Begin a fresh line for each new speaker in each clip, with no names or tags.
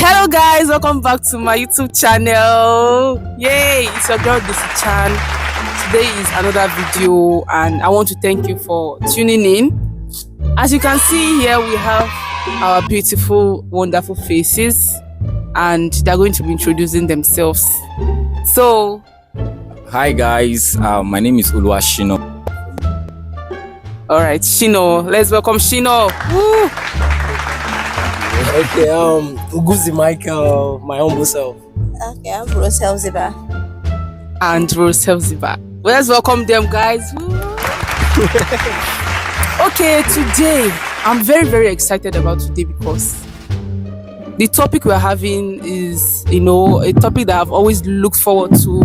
Hello guys, welcome back to my YouTube channel. Yay, it's your girl Desi Chan. Today is another video and I want to thank you for tuning in. As you can see here, we have our beautiful, wonderful faces and they're going to be introducing themselves. So,
hi guys, my name is Oluwashino.
Alright, Shino, let's welcome Shino. Woo!
Okay, Uguzi Michael, my humble self.
Okay, I'm Rose Helziba.
And Rose Helziba. Let's welcome them, guys. Okay, today I'm very excited about today because the topic we're having is, a topic that I've always looked forward to,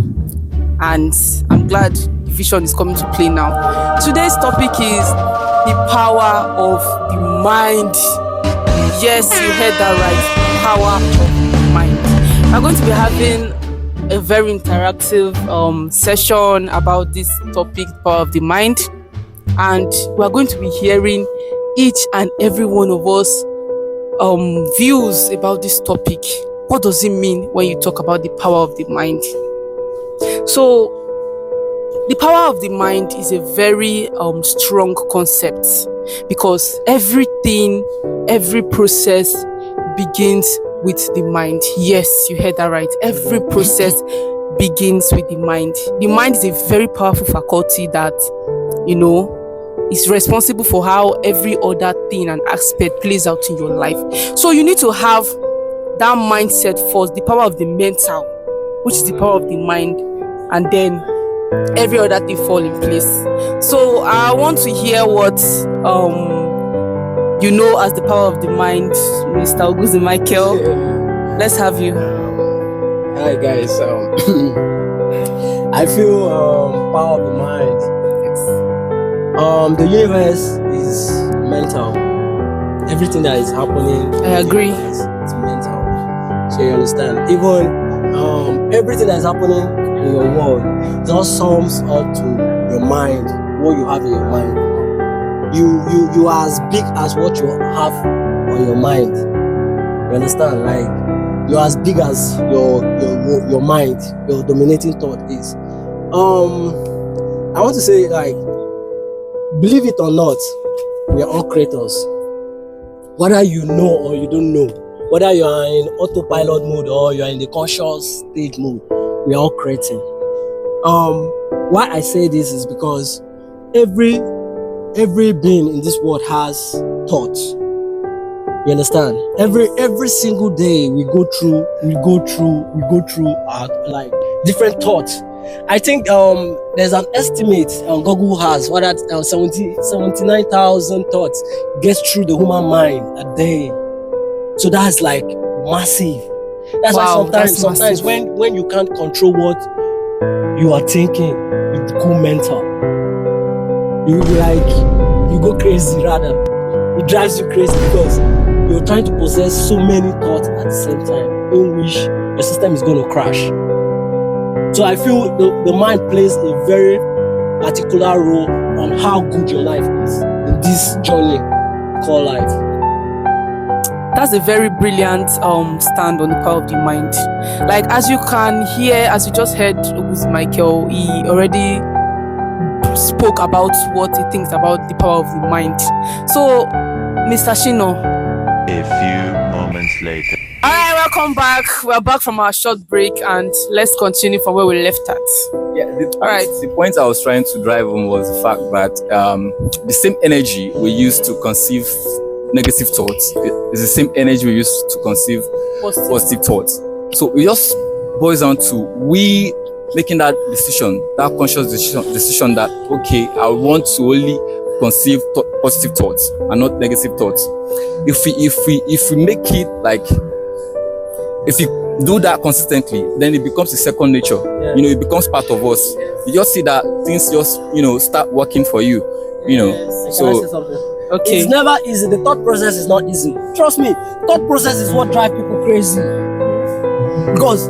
and I'm glad the vision is coming to play now. Today's topic is the power of the mind. Yes, you heard that right. Power of the mind. We're going to be having a very interactive session about this topic, power of the mind, and we're going to be hearing each and every one of us views about this topic. What does it mean when you talk about the power of the mind? So, the power of the mind is a very strong concept because every process begins with the mind. Yes, you heard that right. Every process begins with the mind. The mind is a very powerful faculty that, is responsible for how every other thing and aspect plays out in your life. So you need to have that mindset first, the power of the mental, which is the power of the mind, and then every other thing fall in place. So I want to hear what you know as the power of the mind, Mr. Uguzi Michael.
Yeah.
Let's have you.
Hi guys. I feel power of the mind. The universe is mental. Everything that is happening,
I agree.
It's mental. So you understand. Even everything that is happening in your world just sums up to your mind, what you have in your mind. You are as big as what you have on your mind. You understand? Like you're as big as your mind, your dominating thought is. I want to say, like, believe it or not, we are all creators. Whether you know or you don't know, whether you are in autopilot mode or you are in the conscious stage mode, we are all creating. Why I say this is because every being in this world has thoughts. You understand? Every single day we go through our like different thoughts. I think there's an estimate Google has what that 79,000 thoughts gets through the human mind a day. So that's like massive. That's why sometimes when you can't control what you are thinking, you become mental. You go crazy rather. It drives you crazy because you're trying to possess so many thoughts at the same time, in which your system is going to crash. So I feel the mind plays a very particular role on how good your life is in this journey called life.
That's a very brilliant stand on the power of the mind. Like, as you can hear, as you just heard Uguzi Michael, he already spoke about what he thinks about the power of the mind. So, Mr. Shino.
A few moments later.
Alright, welcome back. We're back from our short break and let's continue from where we left at.
Yeah, the point I was trying to drive home was the fact that the same energy we use to conceive negative thoughts is the same energy we use to conceive positive thoughts. So it just boils down to we making that decision, that conscious decision that, okay, I want to only conceive positive thoughts and not negative thoughts. If we make it like, if you do that consistently, then it becomes a second nature. Yeah. It becomes part of us. You just see that things just start working for you. So
okay,
it's never easy. The thought process is not easy. Trust me, thought process is what drives people crazy because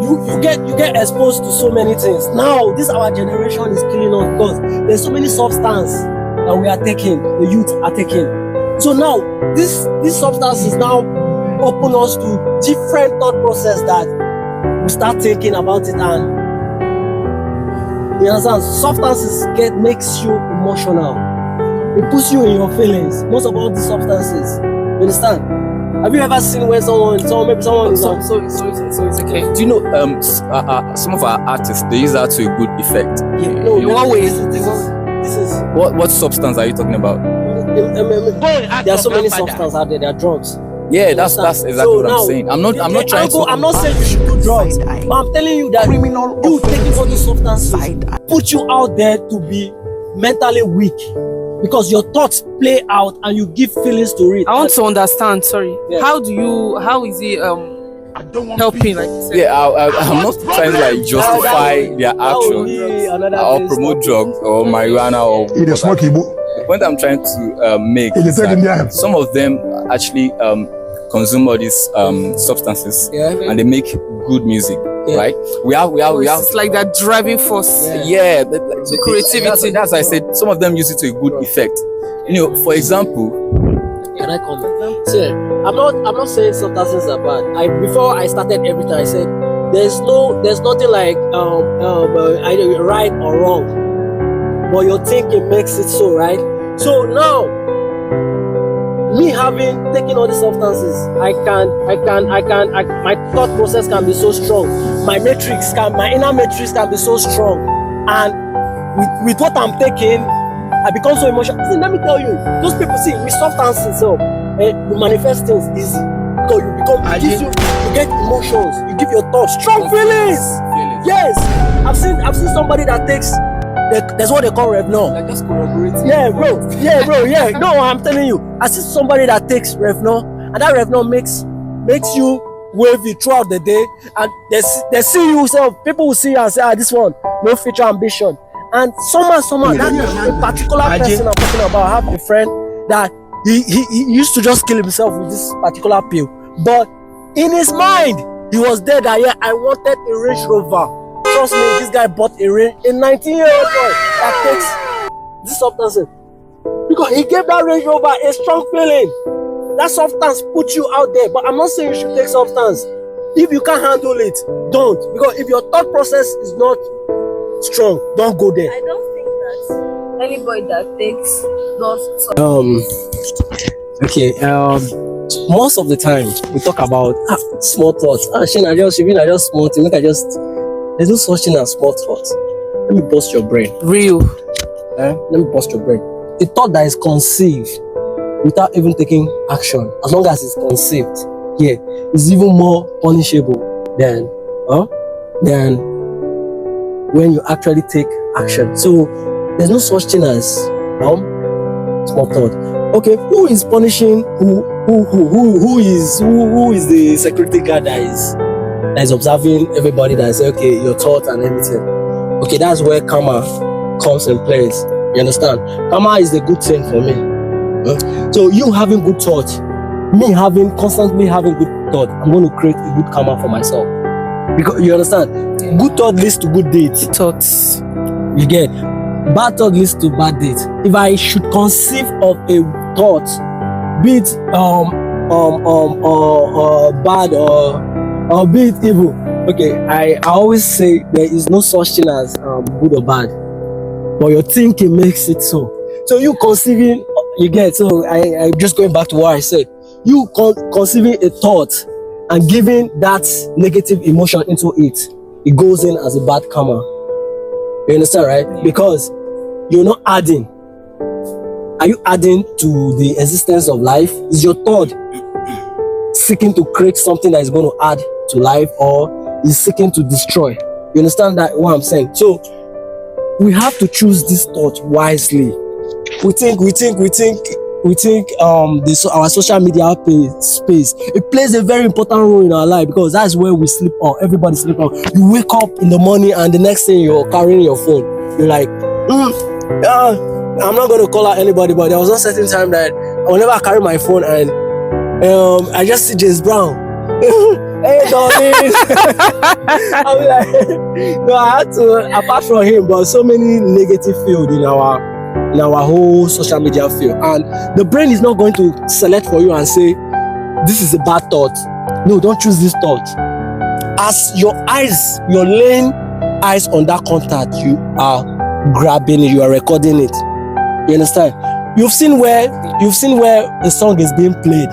you get exposed to so many things. Now this our generation is killing us because there's so many substances that we are taking, the youth are taking. So now this substance is now open us to different thought process that we start thinking about it, and you understand, substances makes you emotional. It puts you in your feelings. Most of all these substances, you understand? Have you ever seen when someone is
It's okay.
Do you know some of our artists, they use that to a good effect?
no,
In what way?
This is
What substance are you talking about?
there are so many substances out there. There are drugs.
Yeah, that's exactly what I'm saying. I'm not trying to.
I'm not saying you should do drugs, but I'm telling you that you taking all these substances put you out there to be mentally weak, because your thoughts play out and you give feelings to it.
I want to understand. Sorry.
Yeah.
How is it helping? Like you said?
Yeah, I'm not trying to like justify their
That would be
actions
another
or
thing.
promote drugs or marijuana or.
It is smoky.
The point I'm trying to make
It is
is that
taking them.
some of them actually consume all these substances
Yeah.
and they make good music,
Yeah.
right? We have.
It's like that driving force.
Yeah.
Creativity.
That's why I said some of them use it to a good effect. You know, for example,
Can I comment? See, I'm not saying substances are bad. Before I started everything, I said there's nothing like either right or wrong, but your thinking makes it so, right? So now, me having taken all these substances, my thought process can be so strong. My inner matrix can be so strong, and with what I'm taking, I become so emotional. See, let me tell you, those people, see, with substances, you manifest things easy. Because you get emotions, you give your thoughts, strong feelings. Yes, I've seen somebody that takes, there's what they call Revnol.
like just corroborating.
Yeah, bro. No, I'm telling you, I see somebody that takes Revnol, and that Revnol makes you wavy throughout the day, and they see you, so people will see you and say, this one, no future ambition. And somehow, that a particular person I'm talking about, I have a friend that he used to just kill himself with this particular pill. But in his mind, he was there that, yeah, I wanted a Range Rover. Trust me, this guy bought a 19-year-old boy that takes this substance. Because he gave that Range Rover a strong feeling. That substance puts you out there. But I'm not saying you should take substance. If you can't handle it, don't. Because if your thought process is not strong, don't go there.
I don't think that anybody that takes those
Most of the time we talk about small thoughts. Shina, just small thing. There's no such thing as small thoughts. Let me bust your brain.
Real.
Let me bust your brain. A thought that is conceived without even taking action, as long as it's conceived, is even more punishable than when you actually take action. So there's no such thing as small thought. Okay, who is punishing who is the security guard that is observing everybody that is okay, your thought and everything? Okay, that's where karma comes in place. You understand? Karma is the good thing for me. So you having good thoughts, me constantly having good thought, I'm going to create a good karma for myself. Because you understand, good thought leads to good deeds.
Thoughts.
You get, bad thought leads to bad deeds. If I should conceive of a thought, be it bad or be it evil, okay, I always say there is no such thing as good or bad, but your thinking makes it so. So you conceiving, you get. So I just going back to what I said. You conceiving a thought and giving that negative emotion into it, it goes in as a bad karma. You understand, right? Because you're not adding. Are you adding to the existence of life? Is your thought seeking to create something that is going to add to life, or is seeking to destroy? You understand that what I'm saying? So we have to choose this thought wisely. We think our social media space, it plays a very important role in our life, because that's where we sleep on. Everybody sleep on. You wake up in the morning and the next thing you're carrying your phone. You're like, I'm not going to call out anybody, but there was a certain time that whenever I carry my phone and I just see James Brown. Hey, darling. I'm like, no, I had to, apart from him, but so many negative field in our whole social media field, and the brain is not going to select for you and say, this is a bad thought. No, don't choose this thought. As you're laying eyes on that contact, you are grabbing it, you are recording it. You understand? You've seen where a song is being played.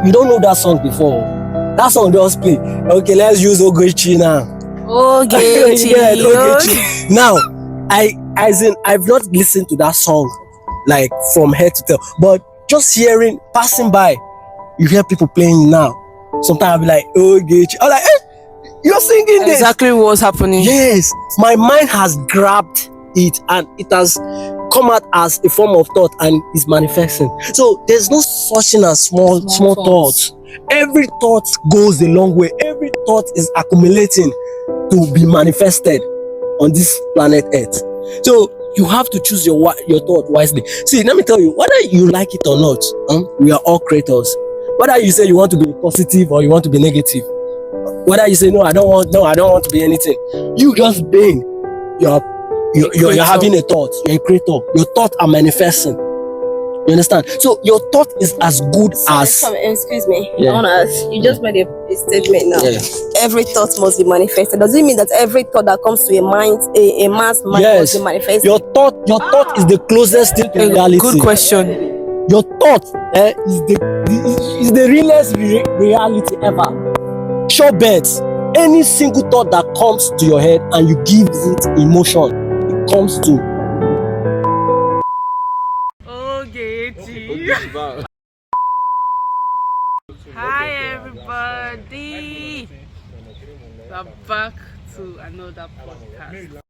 You don't know that song before. That song just play. Okay, let's use Ogechi now.
Ogechi.
Yeah, Ogechi. Now, I've not listened to that song like from head to tail, but just passing by, you hear people playing now. Sometimes I'll be like, Ogechi. I'm like, you're singing this.
Exactly what's happening.
Yes, my mind has grabbed it and it has come out as a form of thought and is manifesting. So there's no such thing as small thoughts. Every thought goes a long way. Every thought is accumulating to be manifested on this planet Earth. So you have to choose your thought wisely. See, let me tell you, whether you like it or not, we are all creators. Whether you say you want to be positive or you want to be negative, whether you say no, I don't want to be anything, you just being, you're having a thought. You're a creator. Your thoughts are manifesting. You understand? So your thought is as good as.
Excuse me.
Yeah.
I want to ask. You just made a statement now.
Yeah.
Every thought must be manifested. Does it mean that every thought that comes to a man's mind
Yes.
must be manifested?
Your thought is the closest thing to reality.
Good question.
Your thought is the realest reality ever. Sure bets. Any single thought that comes to your head and you give it emotion, it comes to.
Ogechi. Hi everybody. We're back to another podcast.